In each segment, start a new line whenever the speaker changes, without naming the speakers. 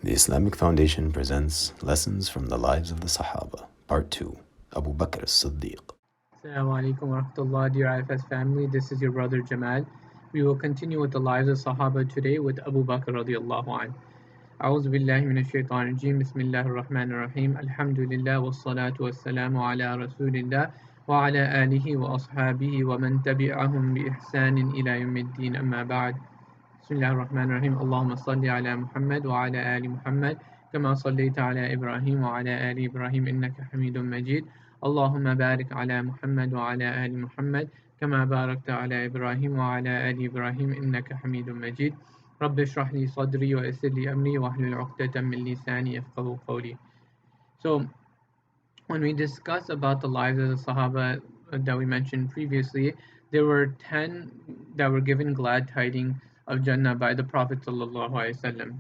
The Islamic Foundation presents Lessons from the Lives of the Sahaba, Part 2, Abu Bakr as-Siddiq.
Assalamu alaikum wa rahmatullah, dear IFS family. This is your brother Jamal. We will continue with the lives of Sahaba today with Abu Bakr radiallahu anhu. أعوذ بالله من الشيطان الرجيم بسم الله الرحمن الرحيم الحمد لله والصلاة والسلام على رسول الله وعلى آله وأصحابه ومن تبعهم بإحسان إلى يوم الدين أما بعد بسم الله الرحمن الرحيم اللهم صل على محمد وعلى آل محمد كما صليت على إبراهيم وعلى آل إبراهيم إنك حميد مجيد اللهم بارك على محمد وعلى آل محمد كما باركت على إبراهيم وعلى آل إبراهيم إنك حميد مجيد رب اشرح لي صدري ويسر لي أمري واحلل عقدة من لساني يفقهوا قولي. So when we discuss about the lives of the Sahaba that we mentioned previously, there were 10 that were given glad tidings of Jannah by the Prophet ﷺ.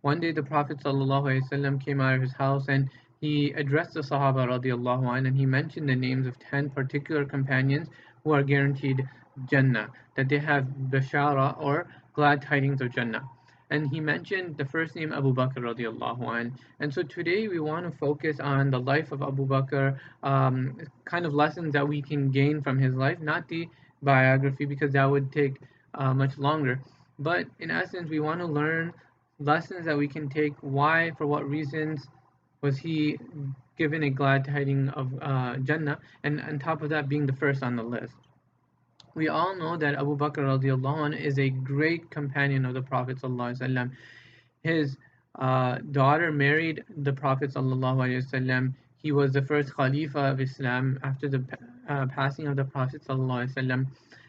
One day the Prophet ﷺ came out of his house and he addressed the Sahaba radiallahu anh, and he mentioned the names of 10 particular companions who are guaranteed Jannah, that they have Bashara or glad tidings of Jannah. And he mentioned the first name Abu Bakr radiallahu anh. And so today we want to focus on the life of Abu Bakr, kind of lessons that we can gain from his life, not the biography because that would take much longer. But in essence, we want to learn lessons that we can take. Why, for what reasons was he given a glad tiding of Jannah, and on top of that being the first on the list. We all know that Abu Bakr radiallahu anh is a great companion of the Prophet sallallahu alaihi wasallam. His daughter married the Prophet sallallahu alaihi wasallam. He was the first Khalifa of Islam after the passing of the Prophet sallallahu alaihi wasallam,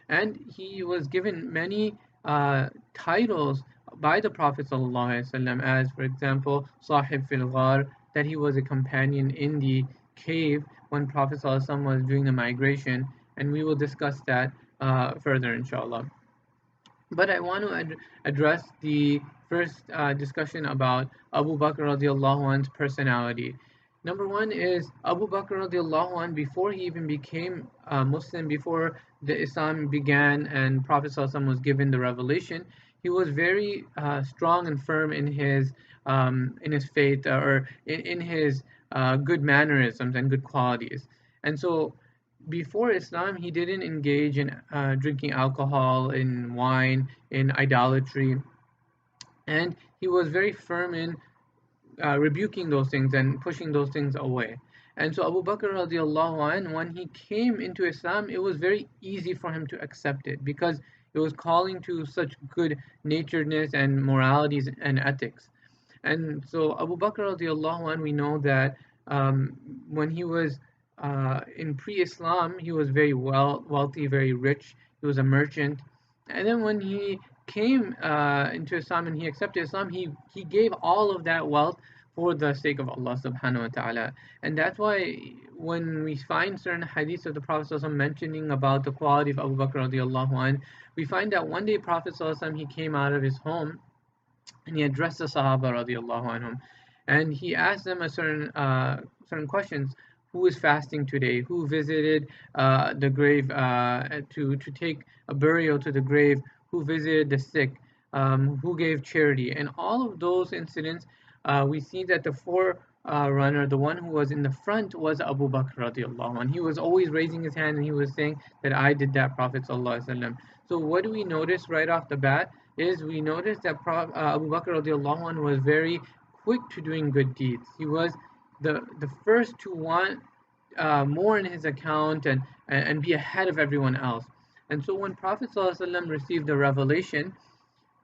and he was given many titles by the Prophet sallallahu alaihi wasallam, as for example, Sahib fil Ghar, that he was a companion in the cave when Prophet sallallahu alaihi wasallam was doing the migration, and we will discuss that further, inshallah. But I want to address the first discussion about Abu Bakr radiallahu anhu's personality. Number one is Abu Bakr radiallahu anh, before he even became Muslim, before the Islam began and Prophet ﷺ was given the revelation, he was very strong and firm in his faith, or in his good mannerisms and good qualities. And so before Islam, he didn't engage in drinking alcohol, in wine, in idolatry, and he was very firm in rebuking those things and pushing those things away. And so Abu Bakr radiallahu anh, when he came into Islam, it was very easy for him to accept it because it was calling to such good naturedness and moralities and ethics. And so Abu Bakr radiallahu anh, we know that when he was in pre-Islam, he was very wealthy, very rich. He was a merchant. And then when he came into Islam and he accepted Islam, he gave all of that wealth for the sake of Allah subhanahu wa ta'ala. And that's why when we find certain hadiths of the Prophet ﷺ mentioning about the quality of Abu Bakr radiallahu anh, we find that one day Prophet ﷺ, he came out of his home and he addressed the Sahaba radiallahu anhum, and he asked them a certain questions. Who is fasting today? Who visited the grave to take a burial to the grave? Who visited the sick? Who gave charity? And all of those incidents, we see that the forerunner, the one who was in the front, was Abu Bakr radiallahu anh. He was always raising his hand and he was saying that I did that, Prophet sallallahu alaihi wasallam. So what do we notice right off the bat is we notice that Abu Bakr radiallahu anh was very quick to doing good deeds. He was the first to want more in his account and be ahead of everyone else. And so when Prophet ﷺ received the revelation,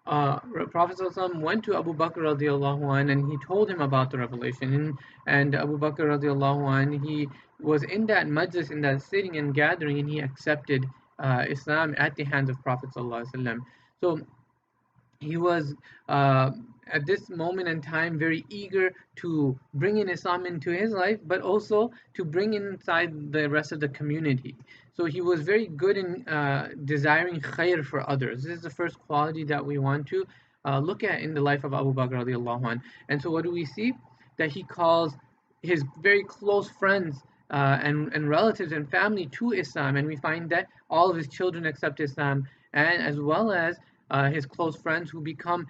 Prophet ﷺ went to Abu Bakr radiallahu anh and he told him about the revelation. And Abu Bakr radiallahu anh, he was in that majlis, in that sitting and gathering, and he accepted Islam at the hands of Prophet ﷺ. So he was at this moment in time very eager to bring in Islam into his life, but also to bring inside the rest of the community. So he was very good in desiring khair for others. This is the first quality that we want to look at in the life of Abu Bakr radiallahu anh. And so what do we see? That he calls his very close friends and relatives and family to Islam, and we find that all of his children accept Islam, and as well as his close friends who become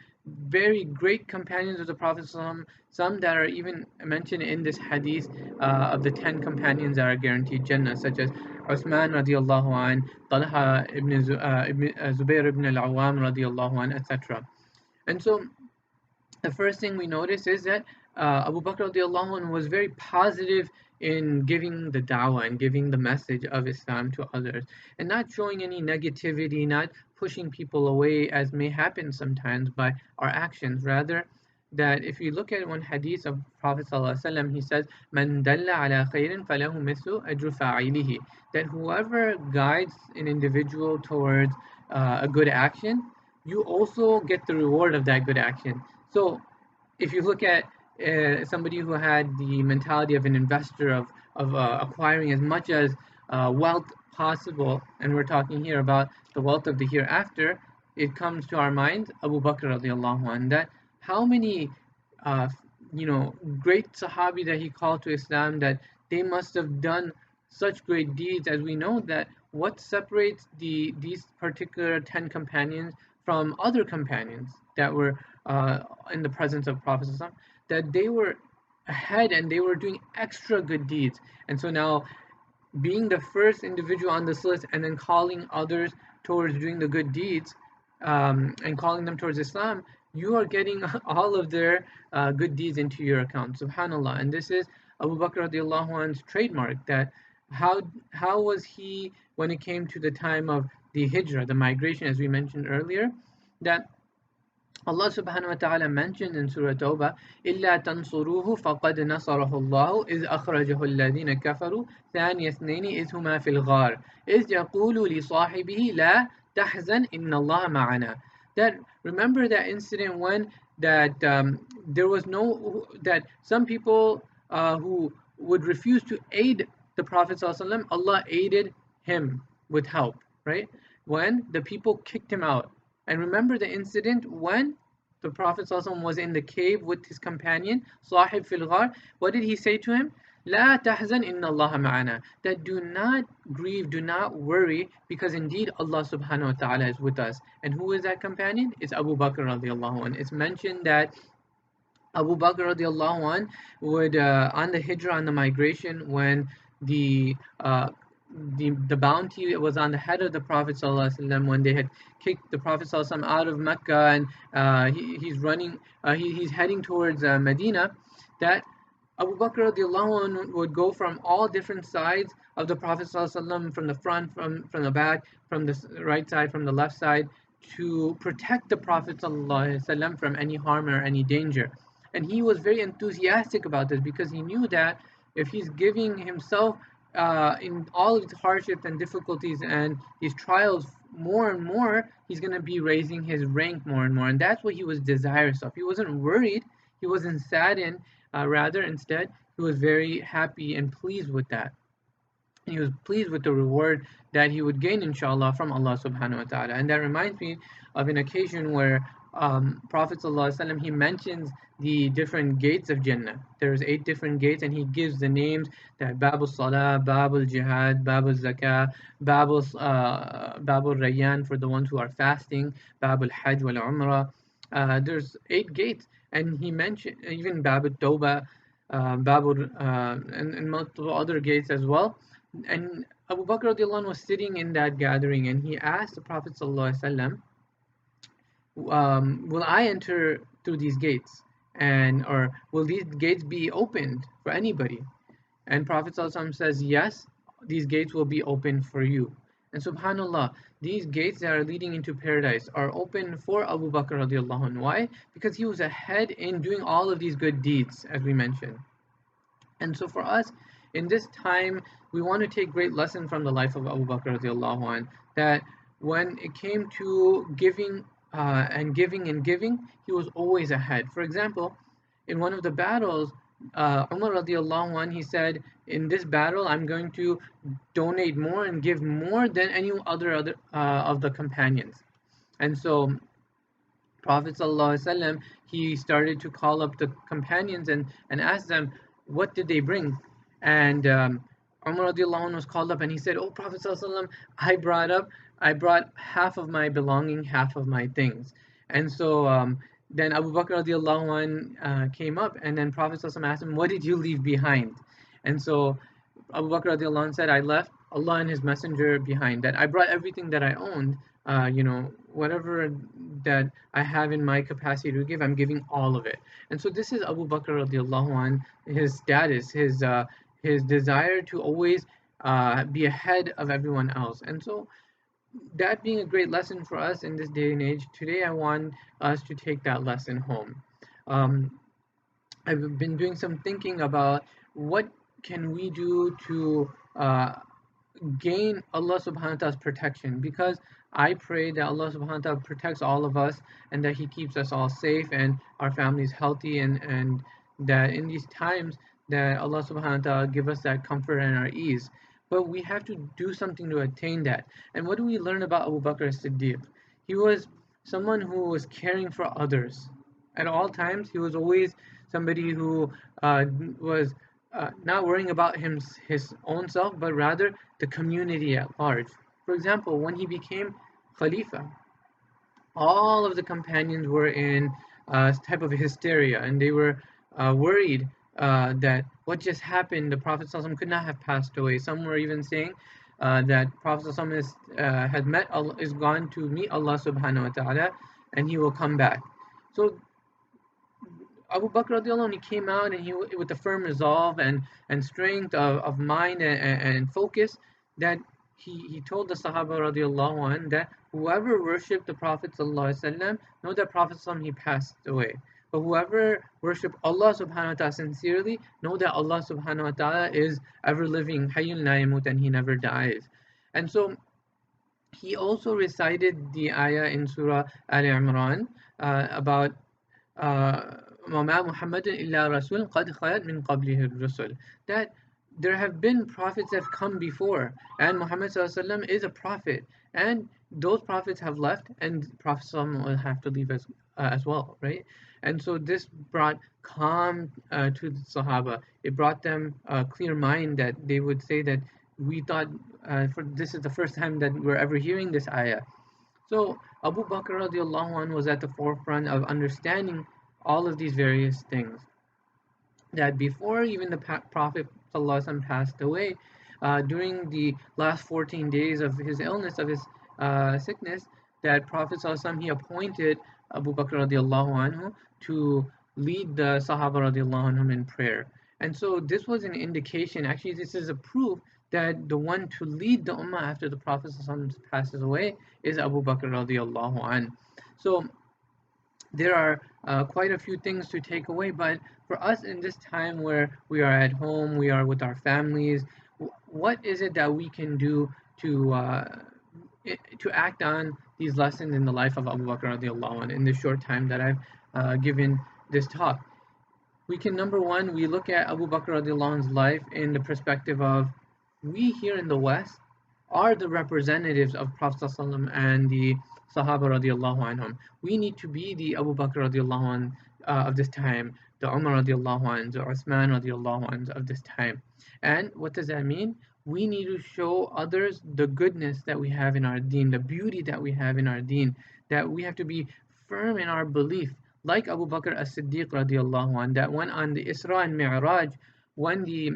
very great companions of the Prophet ﷺ, some that are even mentioned in this hadith of the 10 companions that are guaranteed Jannah, such as Uthman radiallahu an, Talha ibn Zubair ibn al-Awwam radiallahu an, etc. And so the first thing we notice is that Abu Bakr radiallahu anh was very positive in giving the da'wah and giving the message of Islam to others, and not showing any negativity, not pushing people away as may happen sometimes by our actions. Rather, that if you look at one hadith of Prophet ﷺ, he says, "Man dalla ala khairin falahu mithlu ajru fa'ilihi," that whoever guides an individual towards a good action, you also get the reward of that good action. So if you look at somebody who had the mentality of an investor of acquiring as much as wealth possible, and we're talking here about the wealth of the hereafter, it comes to our mind Abu Bakr radiallahu anh, that how many uh, great Sahabi that he called to Islam, that they must have done such great deeds, as we know that what separates these particular 10 companions from other companions that were in the presence of Prophet, that they were ahead and they were doing extra good deeds. And so now, being the first individual on this list and then calling others towards doing the good deeds, and calling them towards Islam, you are getting all of their good deeds into your account. Subhanallah. And this is Abu Bakr radiallahu anhu's trademark, that how how was he when it came to the time of the hijrah, the migration, as we mentioned earlier, that Allah subhanahu wa ta'ala mentioned in Surah Tawbah, إِلَّا تَنْصُرُوهُ فَقَدْ نَصَرَهُ اللَّهُ إِذْ أَخْرَجَهُ الَّذِينَ كَفَرُوا ثَانِيَ اثْنَيْنِ إِذْ هُمَا فِي الْغَارِ إِذْ يَقُولُ لِصَاحِبِهِ لَا تَحْزَنْ إِنَّ اللَّهَ مَعَنَا. That, remember that incident when that there was no, that some people who would refuse to aid the Prophet ﷺ, Allah aided him with help, right? When the people kicked him out. And remember the incident when the Prophet ﷺ was in the cave with his companion, Sahib fil Ghar. What did he say to him? La tahzan inna Allah ma'ana. That do not grieve, do not worry, because indeed Allah subhanahu wa ta'ala is with us. And who is that companion? It's Abu Bakr radiallahu anh. It's mentioned that Abu Bakr radiallahu anh would, on the hijrah, on the migration, when the uh, the bounty was on the head of the Prophet ﷺ, when they had kicked the Prophet ﷺ out of Mecca, and he's running, he's heading towards Medina, that Abu Bakr radiallahu anh would go from all different sides of the Prophet ﷺ, from the front, from the back, from the right side, from the left side, to protect the Prophet ﷺ from any harm or any danger. And he was very enthusiastic about this, because he knew that if he's giving himself in all of these hardships and difficulties and these trials more and more, he's going to be raising his rank more and more. And that's what he was desirous of. He wasn't worried, he wasn't saddened, rather, instead, he was very happy and pleased with that. He was pleased with the reward that he would gain, inshallah, from Allah subhanahu wa ta'ala. And that reminds me of an occasion where Prophet ﷺ, he mentions the different gates of Jannah. There's 8 different gates, and he gives the names, that Babul Salah, Babul Jihad, Babul Zakah, Babul Rayyan for the ones who are fasting, Babul Hajj wal Umrah. There's 8 gates, and he mentioned even Babul Tawbah, Babul, and multiple other gates as well. And Abu Bakr radiallahu anh was sitting in that gathering, and he asked the Prophet ﷺ, will I enter through these gates? And or will these gates be opened for anybody? And Prophet ﷺ says, yes, these gates will be open for you. And subhanallah, these gates that are leading into paradise are open for Abu Bakr radiallahu anh. Why? Because he was ahead in doing all of these good deeds, as we mentioned. And so for us, in this time, we want to take great lesson from the life of Abu Bakr radiallahu anh, that when it came to giving and giving and giving, he was always ahead. For example, in one of the battles, Umar radiallahu anh, he said, in this battle, I'm going to donate more and give more than any other of the companions. And so Prophet ﷺ, he started to call up the companions and ask them, what did they bring? And Umar radiallahu anh was called up, and he said, oh, Prophet ﷺ, I brought up I brought half of my belonging, half of my things. And so then Abu Bakr radiallahu anh, came up, and then Prophet ﷺ asked him, what did you leave behind? And so Abu Bakr radiallahu anh said, I left Allah and His Messenger behind, that I brought everything that I owned, whatever that I have in my capacity to give, I'm giving all of it. And so this is Abu Bakr radiallahu anh, his status, his desire to always be ahead of everyone else. And so that being a great lesson for us in this day and age, today I want us to take that lesson home. Um, I've been doing some thinking about what can we do to gain Allah subhanahu wa ta'ala's protection, because I pray that Allah subhanahu wa ta'ala protects all of us, and that He keeps us all safe and our families healthy, and that in these times that Allah subhanahu wa ta'ala give us that comfort and our ease. But we have to do something to attain that. And what do we learn about Abu Bakr as-Siddiq? He was someone who was caring for others at all times. He was always somebody who was not worrying about his own self, but rather the community at large. For example, when he became Khalifa, all of the companions were in a type of hysteria, and they were worried that what just happened, the Prophet ﷺ could not have passed away. Some were even saying that Prophet ﷺ had met Allah, is gone to meet Allah subhanahu wa ta'ala, and he will come back. So Abu Bakr radiallahu anh, he came out, and he with a firm resolve and strength of mind and focus, that he told the Sahaba radiallahu anh, that whoever worshipped the Prophet sallallahu alaihi wasallam, know that Prophet sallallahu he passed away. But whoever worshipped Allah subhanahu wa ta'ala sincerely, know that Allah subhanahu wa ta'ala is ever living, hayyun la yamut, and He never dies. And so he also recited the ayah in Surah Al Imran about وَمَا مُحَمَّدٌ إِلَّا رَسُولٌ قَدْ خَلَتْ مِنْ قَبْلِهِ الرُّسُلُ, that there have been prophets that have come before, and Muhammad ﷺ is a prophet, and those prophets have left, and Prophet ﷺ will have to leave as well, right? And so this brought calm to the Sahaba. It brought them a clear mind, that they would say that we thought this is the first time that we're ever hearing this ayah. So Abu Bakr radiallahu anh was at the forefront of understanding all of these various things. That before even the Prophet ﷺ passed away, during the last 14 days of his illness, of his sickness, that Prophet ﷺ, he appointed Abu Bakr radiallahu anhu to lead the Sahaba radiallahu anhum in prayer. And so this was an indication, actually this is a proof, that the one to lead the ummah after the Prophet ﷺ passes away is Abu Bakr radiallahu anhu. So there are quite a few things to take away, but for us in this time where we are at home, we are with our families, what is it that we can do to act on these lessons in the life of Abu Bakr radiallahu anh in the short time that I've given this talk? We can, number one, we look at Abu Bakr radiallahu anh's life in the perspective of, we here in the West are the representatives of Prophet ﷺ and the Sahaba radiallahu anhum. We need to be the Abu Bakr radiallahu anh of this time, the Umar radiallahu anh, the Uthman radiallahu anh of this time. And what does that mean? We need to show others the goodness that we have in our deen, the beauty that we have in our deen, that we have to be firm in our belief, like Abu Bakr as-Siddiq radiallahu anh, that went on the Isra and Mi'raj, when the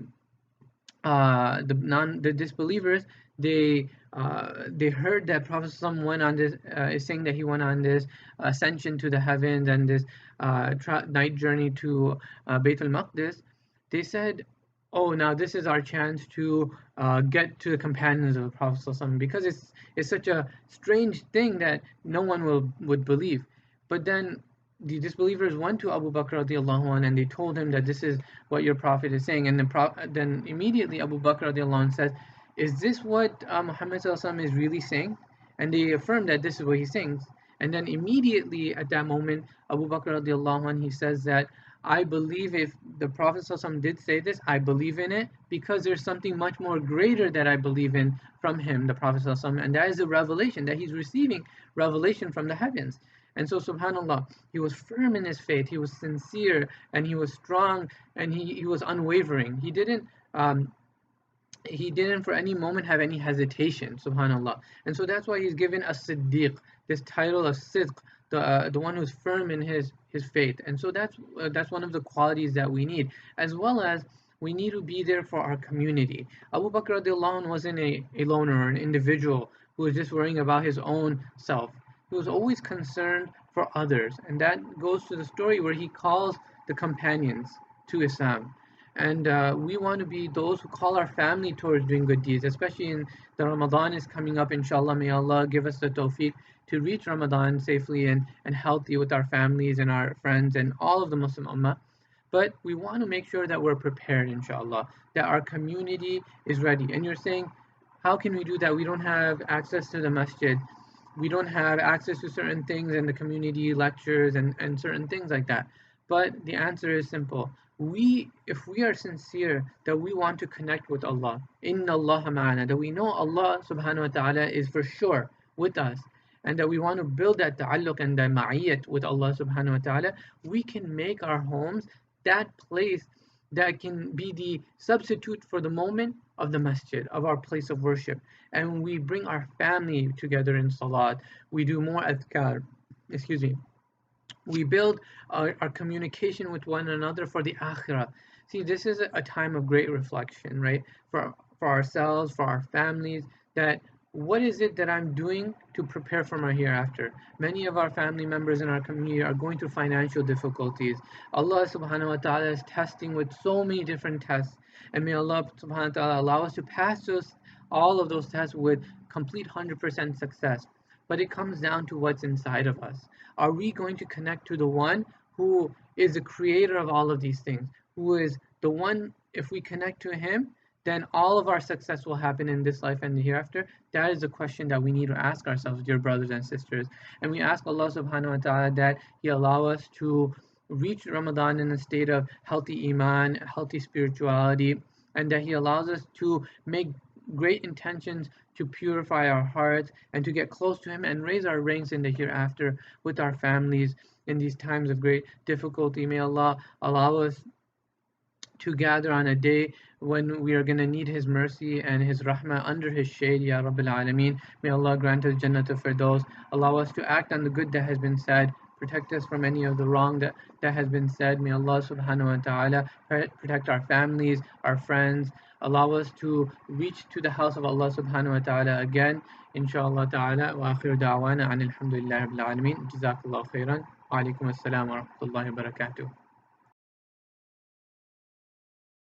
disbelievers, they heard that Prophet ﷺ went on this is saying that he went on this ascension to the heavens and this night journey to Bayt al-Maqdis. They said, oh, now this is our chance to get to the companions of the Prophet ﷺ, because it's such a strange thing that no one would believe. But then the disbelievers went to Abu Bakr radiallahu anh, and they told him that this is what your Prophet is saying. And then immediately Abu Bakr radiallahu anh says, is this what Muhammad is really saying? And they affirmed that this is what he sings. And then immediately at that moment, Abu Bakr radiallahu anh, he says that, I believe if the Prophet did say this, I believe in it, because there's something much more greater that I believe in from him, the Prophet, and that is the revelation, that he's receiving revelation from the heavens. And so, subhanAllah, he was firm in his faith, he was sincere, and he was strong, and he was unwavering. He didn't he didn't for any moment have any hesitation, subhanallah. And so that's why he's given a Siddiq, this title of Sidq, the one who's firm in his faith. And so that's one of the qualities that we need, as well as we need to be there for our community. Abu Bakr radiallahu anh wasn't a loner or an individual who was just worrying about his own self. He was always concerned for others, and that goes to the story where he calls the companions to Islam. And we want to be those who call our family towards doing good deeds, especially in the Ramadan is coming up, inshallah. May Allah give us the tawfiq to reach Ramadan safely and healthy with our families and our friends and all of the Muslim Ummah. But we want to make sure that we're prepared, inshallah, that our community is ready. And you're saying, how can we do that? We don't have access to the masjid. We don't have access to certain things in the community lectures and certain things like that. But the answer is simple. If we are sincere that we want to connect with Allah, inna Allah ma'ana, that we know Allah subhanahu wa ta'ala is for sure with us, and that we want to build that ta'alluq and that ma'iyyat with Allah subhanahu wa ta'ala, we can make our homes that place that can be the substitute for the moment of the masjid, of our place of worship. And we bring our family together in salat. We do more adhkar, excuse me. We build our communication with one another for the akhirah. See, this is a time of great reflection, right? For ourselves, for our families, that what is it that I'm doing to prepare for my hereafter? Many of our family members in our community are going through financial difficulties. Allah subhanahu wa ta'ala is testing with so many different tests. And may Allah subhanahu wa ta'ala allow us to pass all of those tests with complete 100% success. But it comes down to what's inside of us. Are we going to connect to the one who is the creator of all of these things? Who is the one, if we connect to him, then all of our success will happen in this life and the hereafter. That is the question that we need to ask ourselves, dear brothers and sisters. And we ask Allah subhanahu wa ta'ala that He allow us to reach Ramadan in a state of healthy iman, healthy spirituality, and that He allows us to make great intentions to purify our hearts and to get close to Him and raise our ranks in the hereafter with our families in these times of great difficulty. May Allah allow us to gather on a day when we are going to need His mercy and His rahmah under His shade, Ya Rabbil Alameen. May Allah grant us Jannat Firdaus. Allow us to act on the good that has been said. Protect us from any of the wrong that has been said. May Allah subhanahu wa ta'ala protect our families, our friends. Allow us to reach to the house of Allah subhanahu wa ta'ala again. Inshallah ta'ala. Wa akhiru da'wana an alhamdulillahi rabbil alameen. Jazakallahu khairan. Wa alaikum assalam wa rahmatullahi wa barakatuh.